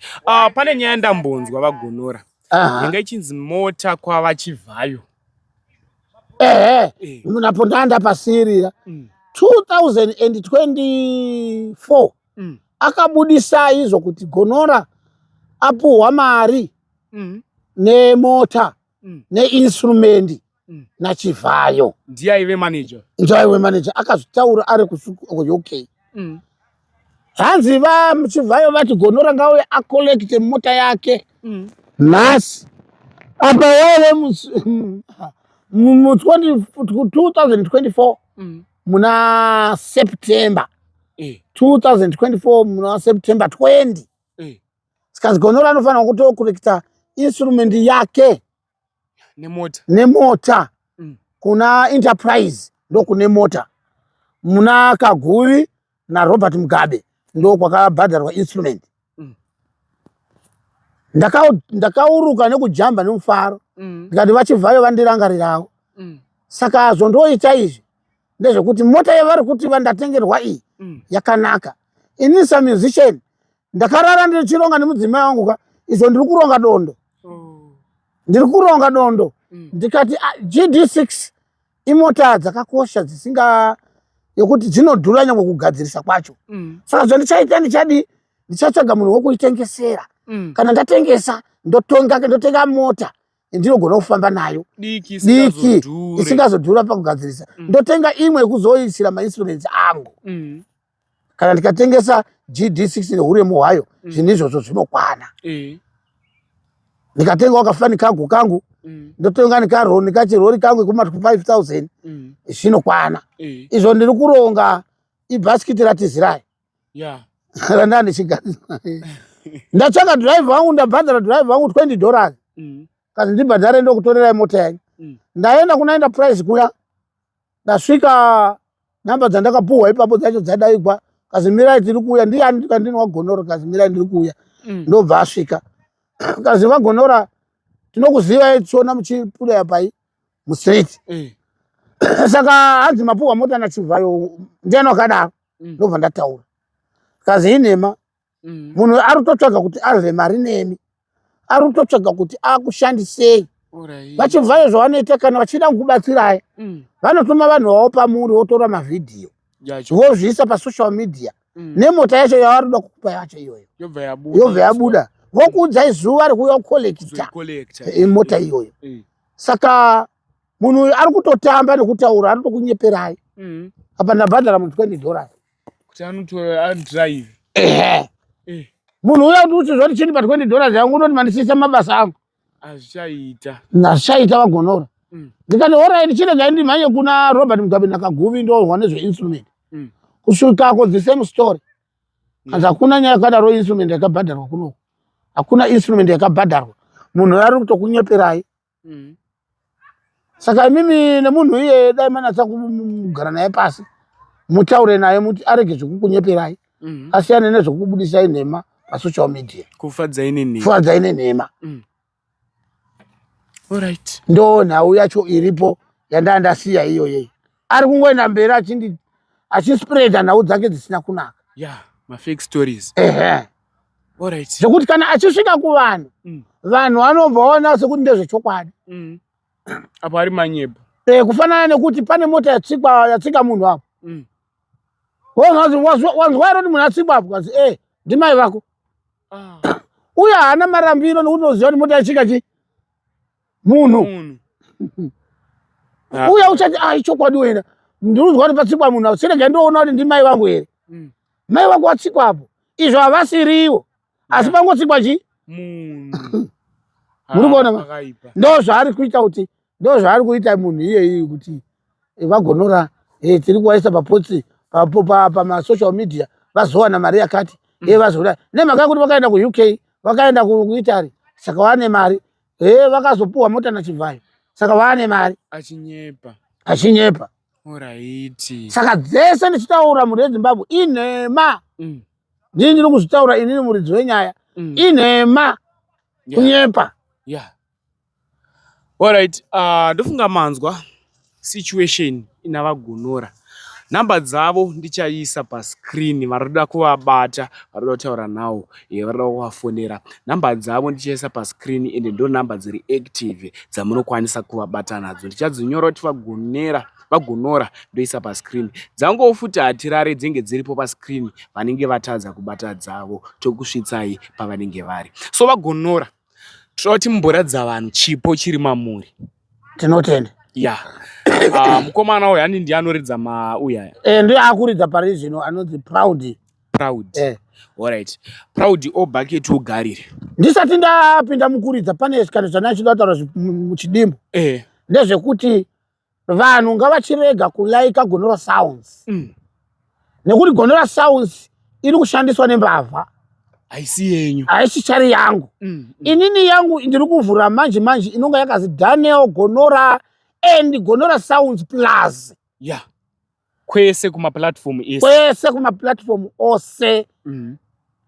Pane nyaya ndambonzwa vaGonora. Inga ichinzi mota kwava Chivhayo. Napo ndandapasirira 2024 akabudisa izvo kuti Gonora apuhwa mari nemota neinstrumendi naChivhayo. Ndiye manager. Ndiye manager akazvitaura ari kuUK. Hanzi Chivhayo vati Gonora ngauye akolekte mota yake nhasi apa wale mu 2024 muna September 2024 muna September 20 sikazi Gonora anofanira kutokolekta instrument yake nemota kuna Enterprise ndokune mota, muna Kaguvi na Robert Mugabe ndokwakabhadharwa instrument. Ndakauruka nekujamba nemufaro ndikati vaChivhayo vandirangarirawo. Saka zvondoita izvi ndezvekuti mota yavari kuti vandatengerwa iyi yakanaka. Ini samusician ndakarara ndichironga nemudzimai wangu izvo ndiri kuronga dondo. Ndiri kuronga dondo ndikati GD6 imota dzakakosha dzisinga yokuti dzinodhura nyangwe kugadzirisa kwacho. Saka zvandichaita ndichatsvaga munhu wokuitengesera. Kana ndatengesa ndotenga mota ndinogona kufamba nayo diki isingazodhura pakugadzirisa. Ndotenga imwe yekuzoisira mainstruments angu. Kana ndikatengesa GD6 neuremu hwayo zvinhu izvozvo zvinokwana. Ndikatengawo kafani kangu ndotenga nikachirori kangu kuma 5000 zvinokwana. Izvo ndiri kuronga ibhasikiti ratizirai randani chigadzirwa. Ndatsvaka driver wangu ndabhadhara driver wangu $20 kazi ndibhadhare ndokutorerai mota yangu. Ndaenda kuna Enterprise kuya ndasvika namba dzandakapuhwa ipapo dzacho dzadaigwa kazi mirai tiri kuuya. Ndiani ndikandini waGonora kazi mirai ndiri kuuya. Ndobva asvika kazi vaGonora tinokuziva tichiona muchipuleya pai mustreet. Saka hanzi mapuhwa mota naChivhayo ndiani wakadaro. Ndobva ndataura kazi inhema munhu ari kutotsvaga kuti arve mari nemi, ari kutotsvaga kuti akushandisei. VaChivhayo zvavanoita kana vachida kukubatsirai vanotuma vanhu vavo pamuri votora mavhidhiyo vozviisa pasocial media nemota yacho yavari kuda kukupa yacho iyoyo yobva yabuda vokuudzai zuva rekuuya kukolekita mota iyoyo. Saka munhu ari kutotamba nekutaura ari kutokunyeperai. Apa ndabhadhara munhu $20 kuti adrive. Munhu uya kuti uchizvoti chini pa$20 yangu unoti mandisiisa mabasa angu. Azvichaita vaGonora. Ndikati alright chiregai ndimhanye kuna Robert Mugabe naKaguvi ndohwa nezveinstrument. Kusvikako the same story. Kanzi hakuna nyaya yakadaro instrument yakabhadharwa kuno. Hakuna instrument yakabhadharwa. Munhu ari kutokunyeperai. Saka mimi nemunhu iye dai manatsa kugara naye pasi mutaure naye muti arege zvekukunyeperai asiyane nezvokubudisa inhema pasocial media. Kufadza inenhema. Alright. Ndo nhau yacho iripo yandandasiya iyoyeyi. Ari kungoenda mberi achispreada nhau dzake dzisina kunaka. Yeah, fake stories. Alright. Zvekuti kana achisvika kuvanhu, vanhu vanobvaona sekuti ndezvechokwadi. Apo ari manyepo. Kufanana nekuti pane mota yatsika munhu apo. Wanzwa ero kuti munhu atsikwa apo kazi ndimai vako. Uye haana marambiro nekuti unoziva kuti mota yatsika chi munhu. Uye uchati ichokwadi wena. Ndinozwa kuti patsikwa munhu apo serega ndoona kuti ndimai vangu here. Mai vako watsikwa apo. Izvo havasiriwo. Asi pangotsikwa chi munhu. Muri kuona ndo zvaari kuita kuti ndo zvaari kuita munhu iyeyi kuti vagonora tiri kuvaisa papotsi pamasocial media vazowana mari yakati vazoda nemhaka yekuti vakaenda kuUK vakaenda kuItaly saka vaane mari vakazopuwa mota nachivhayo saka vaane mari achinyepa. Alright. Saka dzese ndichitaura muri weZimbabwe inhema. Ndini ndiri kuzvitaura inini muridzi wenyaya inhema kunyepa. Yeah. Alright. Ndofunga manzwa situation ina vagonora. Namba dzavo ndichaisa pascreen. Varoda kuvabata, varoda kutaura nawo, varoda kuvafonera. Namba dzavo ndichaisa pascreen ende ndo namba dziri active dzamunokwanisa kuvabata nadzo. Ndichadzinyora kuti vagonora ndoisa pascreen. Dzango futi hatirare dzinge dziripo pascreen vanenge vatadza kubata dzavo tokusvitsai pavanenge vari. So vagonora toti mumboradza vanhu chipo chiri mamuri. Tinotenda. Yeah. Mukomana uyu hani ndiye anoridza mauya. Ndiye akuridza pari zvino anonzi Proud. Alright. Proud bucket ugarire. Ndisati ndapinda mukuridza pane kana zvanachoda kutaura muchidimbo. Ndezvekuti vanhu ngavachirega kulaika Gonora Sounds. Nekuti Gonora Sounds iri kushandiswa nembavha. Haisi yenyu. Haisi chari yangu. Inini yangu ndiri kuvhura manje inonga yakazi Daniel Gonora and Gonora Sounds Plus. Yeah. Kwese kuma platform ose.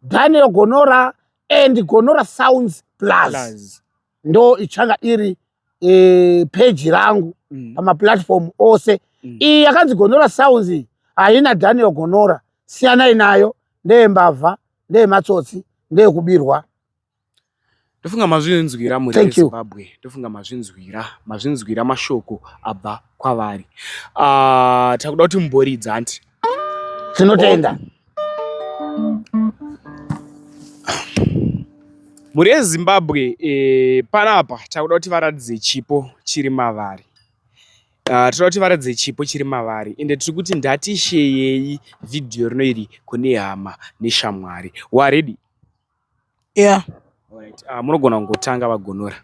Daniel Gonora and Gonora Sounds Plus. Ndo ichanga iri page rangu pama platform ose. Iyi yakanzi Gonora Sounds haina Daniel Gonora. Siyana inayo ndeyembavha, ndeyematsotsi, ndeyekubirwa. Ndofunga mazvinzwira muri weZimbabwe. Ndofunga mazvinzwira mashoko abva kwavari. Takuda kuti mumboridza anti. Tinotenda. Muri weZimbabwe panapa takuda kuti varadze chipo chiri mavari. Toda kuti varadze chipo chiri mavari. Ende tiri kuti ndatisheyei video rino iri kune hama neshamwari. Ready? Yeah. Alright. Munogona kungotanga vagonora.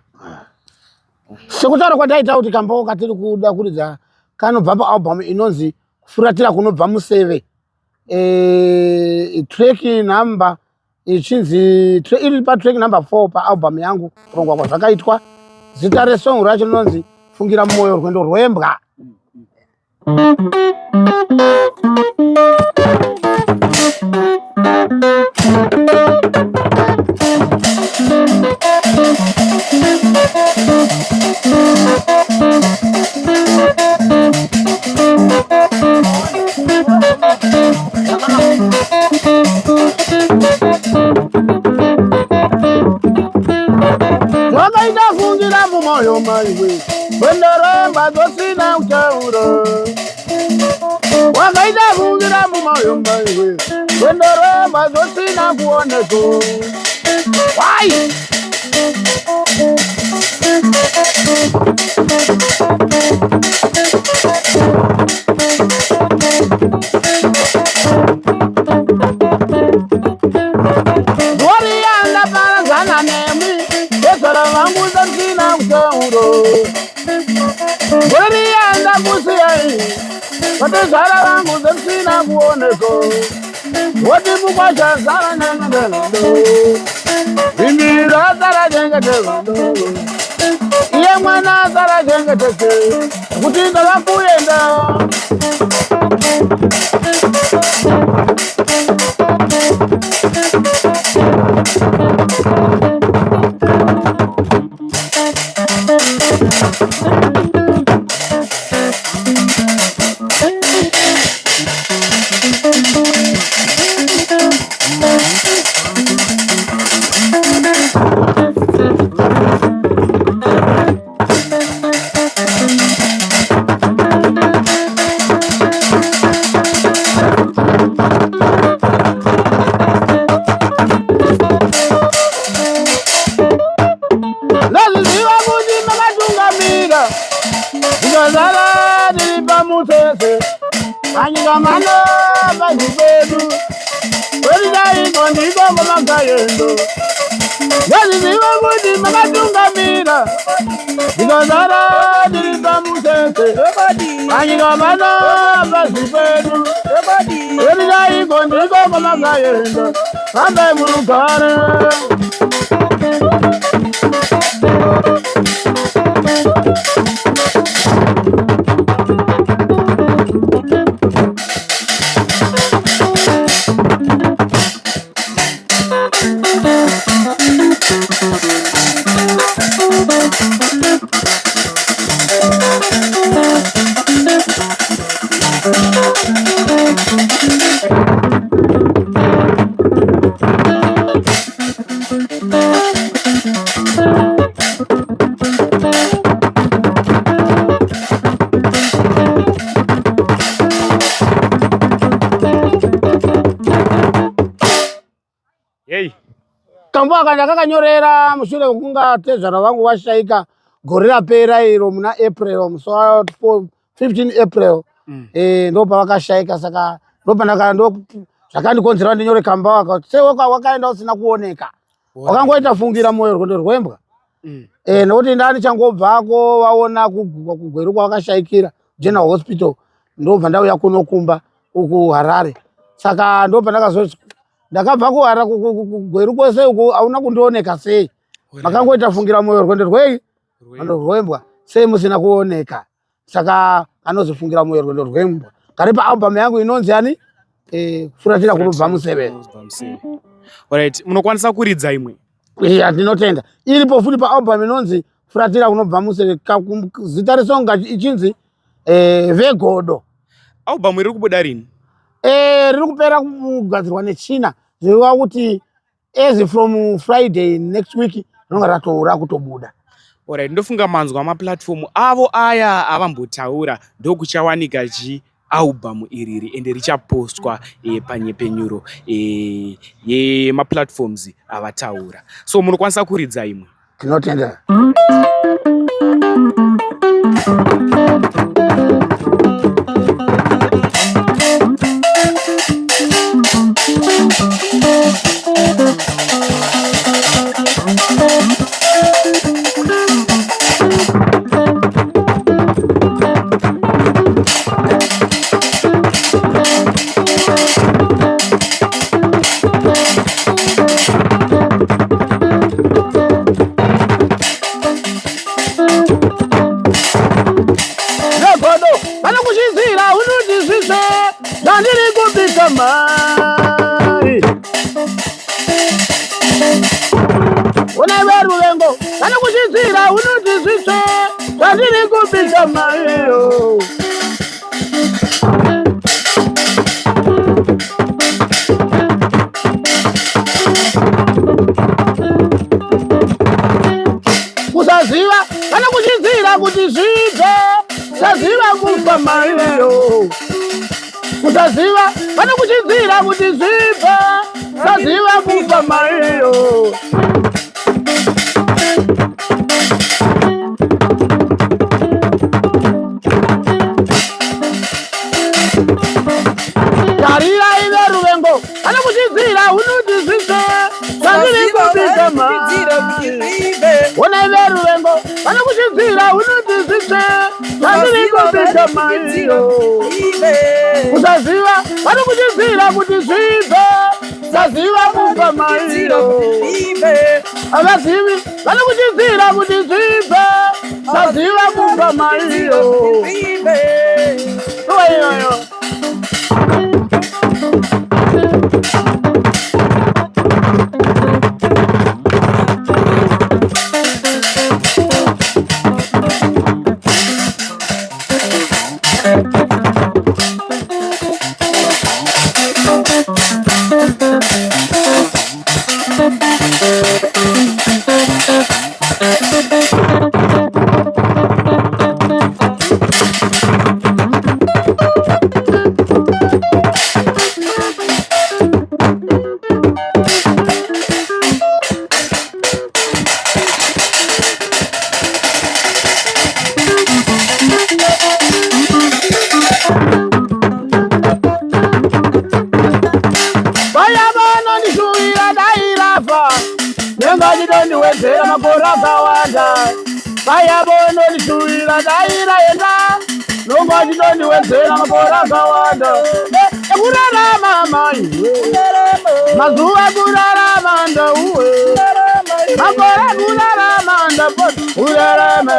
Sekutaura kwandaita kuti kambo katiri kuda kuridza kanobva paalbum inonzi kufuratira kunobva museve. Track number ichinzi iri patrack number 4 paalbum yangu kurongwa kwazvakaitwa. Zita resong racho rinonzi Fungira Mwoyo Rwendo Rwembwa. Zvakaita fungira mumwoyo maiwe Rwendo rwembwa dosina utauro. Wakaita fungira mumwoyo maiwe Rwendo rwembwa dosina kuoneko. Wai! Dorianda parazana nemi Esara vangu dosina utauro. Dorianda kusiyai Watezara vangu dosina kuoneko. Wati mukwasha zara nengendendo. Vimbira zara jengetendo. Iye mwana zara jengeteke. Kutinda vakuyenda. ndikazara ndiri pamusese anyika mano pasi pedu weridaiko ndiko kwamakayendo ngazviziva kuti makatungamira ndikazara ndiri pamusese anyika mano pasi pedu weridaiko ndiko kwamakayendo hambai munogare. Kambo akanga kakanyorera mushure kwekunga tezvara vangu vashaika gore rapera iro muna April musi wa 15 April ndo pavakashaika saka ndo zvakandikonzera ndinyore kamba wakati sewe wakaenda usina kuoneka wakangoita fungira moyo rwendo rwembwa nokuti ndani changobvako vaona kugweru kwavakashaikira General Hospital ndobva ndauya kunokumba uku Harare saka ndobva ndakazoti ndakabva kuhara kugweru kwese uku hauna kundioneka sei makangoita fungira moyo rwendo rwembwa sei musina kuoneka saka anozifungira moyo rwendo rwembwa kari paalbum yangu inonzi yani furatira kunobva museve. Alright, munokwanisa kuridza imwe? Ndinotenda iripo futi paalbum inonzi furatira kunobva museve zita resonga ichinzi Vegodo. Album iri kubuda rini? Riri kupera kugadzirwa nechina zviva kuti as from Friday next week rinonga ratoura kutobuda. Alright, ndofunga manzwa maplatform avo aya avambotaura ndokuchawanika album iriri ende richapostwa panyepenyuro yemaplatforms avataura, so munokwanisa kuridza imwe? Tinotenda. Mai unaveru vengo kana kuchizira unuti zvisve zvandiri kupinda maiyo kusaziva kana kuchizira kuti zvibve saziva kufa maiyo kusaziva kana kuchizira kuti zvibve saziva kufa maiyo. Tarira ive ruvengo kana kuchizira unuti zvibve zvandiri kupinda maiyo. Una ive ruvengo kana kuchizira unuti zvibve zvandiri kupinda maiyo. Kusaziva kana kuchizira kuti zvibve saziva kufa maiyo. Avazivi kana kuchizira kuti zvibve saziva kufa maiyo. wachidoni wenzera makora akawanda ekurarama mai mazuva kurarama ndauwe makora kurarama ndapoti urarame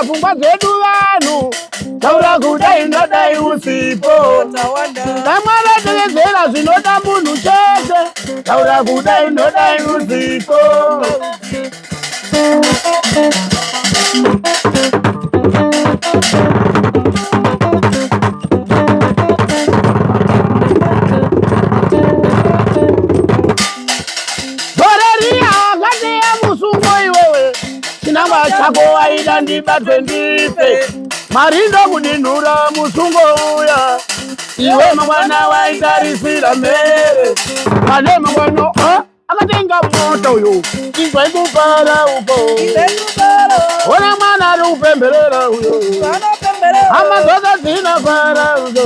pfungwa dzedu vanhu taura kudai ndodai usipo kamwarateedzera zvinoda munhu chete taura kudai ndodai usipo doreria wakateya musungo iwewe chinangwa chako waida ndibatwe ndife marindo kudinhura musungo uya iwe mangwana waitarisira mere pane mangwano akatenga moto uyo izwa ikupara upo ona mwana ari kupemberera uyo hama dzose dzinopara uyo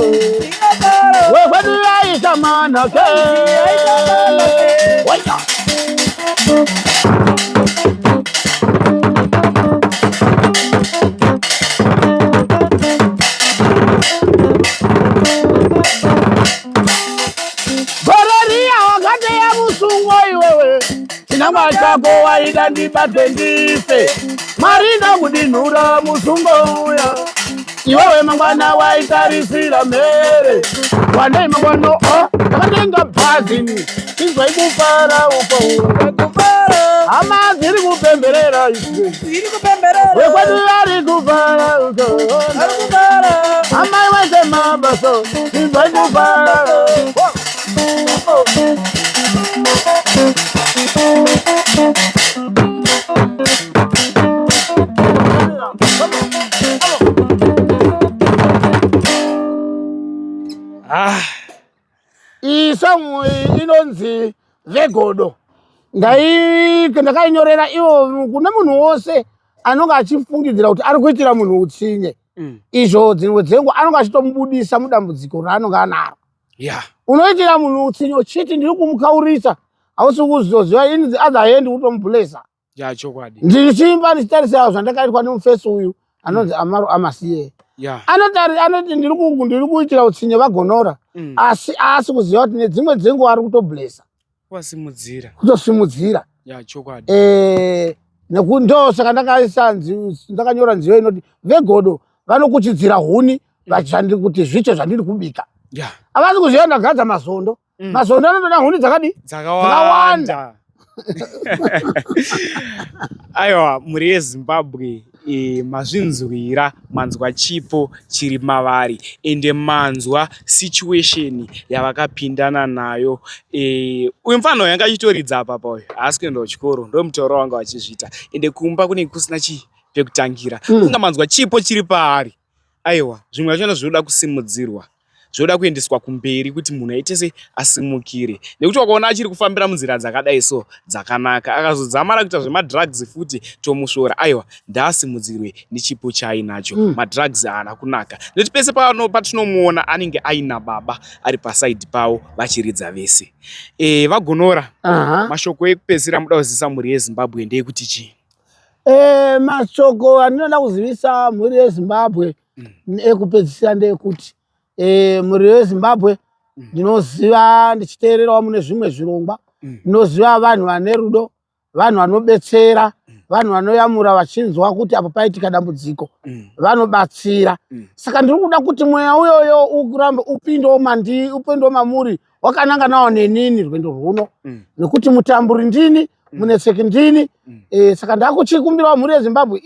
wekwedu yaita manake chinangwa chako waida ndibatwe ndife marinda kudinhura musungo uya iwewe mangwana waitarisira mere wanei mangwano akatenga bhazini izwa ikupara upo hama dziri kupemberera wekwedu ari kupara uko hama iwese mabaso izwa ikupara isomu inonzi vegodo ndakainyorera ivo kune munhu wose anonga achifungidzira kuti ari kuitira munhu utsinye izvo dzimwe dzenguva anonga achitomubudisa mudambudziko raanonga anaro unoitira munhu utsinye uchiti ndiri kumukaurisa hausi kuzoziva ini azaendi kutomubhulesa ndichiimba ndichitarisira zvandakaitwa nemufesi uyu anonzi amaro amasiye anoti ndiri kuitira utsinye vagonora asi kuziva kuti nedzimwe dzenguva ari kutobhulesa kutosimudzira ndo saka ndakanyora nziyo inoti vegodo vanokuchidzira huni vachandi kuti zvicho zvandiri kubika havasi kuziva ndagadza mazondo mazondo anotoda huni dzakawanda aiwa mhuri yezimbabwe mazvinzwira manzwa chipo chiri mavari ende manzwa situation yavakapindana nayo uyu mufano yanga achitoridza apapa uyu haasi kuenda kuchikoro ndo mutauro wanga vachizviita ende kumba kunenge kusina pekutangira kunga manzwa chipo chiri paari aiwa zvimwe zvachona zvinoda kusimudzirwa zvoda kuendeswa kumberi kuti munhu aitese asimukire nekuti wakaona achiri kufambira munzira dzakadai so dzakanaka akazodzamara kuita zvemadrugs futi tomushora aiwa ndaasimudzirwe nechipo chaainacho madrugs haana kunaka nekuti pese patinomuona anenge aina baba ari pasaidi pavo vachiridza vese vagonora mashoko ekupedzisira muda kuzivisa mhuri yezimbabwe ndeyekuti chii mashoko andinoda kuzivisa mhuri yezimbabwe ekupedzisira ndeyekuti mhuri yezimbabwe ndinoziva ndichiteererawo mune zvimwe zvirongwa ndinoziva vanhu vane rudo vanhu vanobetsera vanhu vanoyamura vachinzwa kuti apo paitika dambudziko vanobatsira saka ndiri kuda kuti mweya uyoyo ukuramba upindewo mamuri wakananga nawo nenini rwendo rwuno nekuti mutamburi ndini munetseki ndini saka ndakuchikumbirawo mhuri yezimbabwe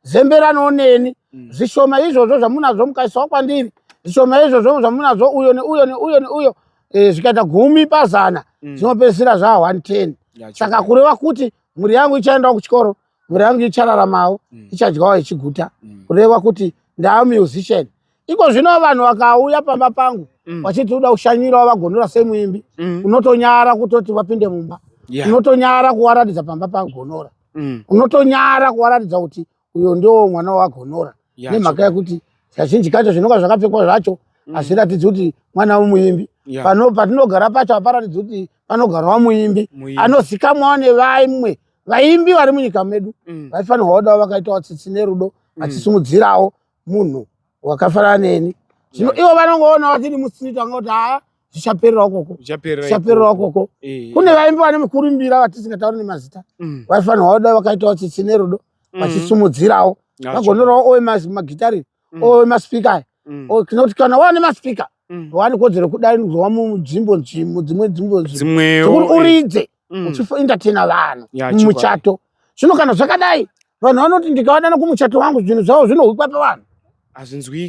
izemberanawo neni zvishoma izvozvo zvamunazvo mukaisiwa kwandiri zvishoma izvozvo zvamunazvo uyo neuyo neuyo neuyo zvikaita 10 pazana zvinopedzisira zvaa 110 saka kureva kuti mhuri yangu ichaendawo kuchikoro mhuri yangu ichararamawo ichadyawo ichiguta kureva kuti ndaa musician iko zvino vanhu vakauya pamba pangu vachiti uda kushanyirawo vagonora semuimbi unotonyara kutoti vapinde mumba unotonyara kuwaratidza pamba pagonora unotonyara kuwaratidza kuti uyo ndio mwana wagonora nemhaka yekuti kazhinji kacho zvinonga zvakapfekwa zvacho hazviratidzi kuti mwana wemuimbi. Patinogara pacho haparatidzi kuti panogarawo muimbi anozikamwawo nevamwe vaimbi vari munyika medu. Vaifanirwa kudawo vakaitawo tsitsi nerudo vachisimudzirawo munhu wakafanana neni. Zvino ivo vanongoonawo tiri mustriti vangoti haa zvichapererawo koko, zvichapererawo koko. Kune vaimbi vane mukurumbira vatisingatauri nemazita vaifanirwa kudawo vakaitawo tsitsi nerudo vachisumudzirawo vagonorawo owe magitari owe maspika. Tinoti kana wane maspika wane kodzero kudaidzwa munzvimbo dzimwe dzekuti uridze uchiendatena vanhu mumuchato. Zvino kana zvakadai vanhu vanoti ndikawadana kumuchato wangu zvinhu zvavo zvinohwikwa pavanhu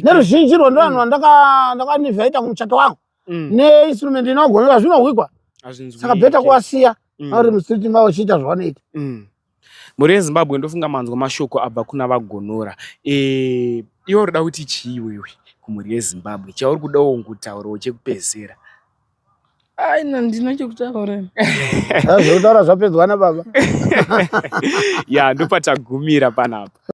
neruzhinji rwevanhu vandakanivhaita kumuchato wangu neinstrument inogonera zvinohwikwa. Saka bheta kuwasiya vari mustriti mavo chiita zvavanoita. Mhuri yeZimbabwe ndofunga manzwa mashoko abva kuna vagonora. Iwo unoda kuti chii iwewe kumhuri yeZimbabwe chauri kudawo kutaurawo chekupedzisira? Aina ndina chekutaura. Zvekutaura zvapedzwa nababa. Ya ndopatagumira panapa.